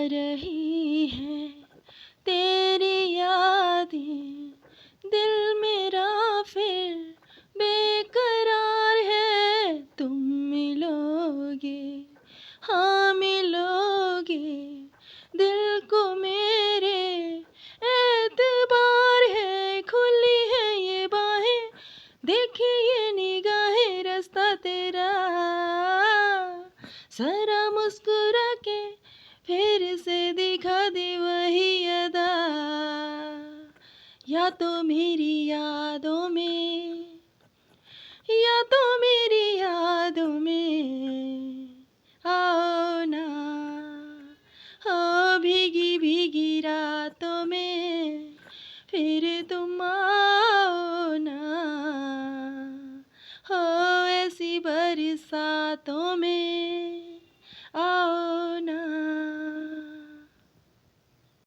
रही हैं तेरी यादें, दिल मेरा फिर बेकरार है। तुम मिलोगे, हाँ मिलोगे, दिल को मेरे एतबार है। खुली है ये बाहें, देखी ये निगाहें, रास्ता तेरा जरा मुस्कुरा के फिर से दिखा दे वही अदा। या तो मेरी यादों में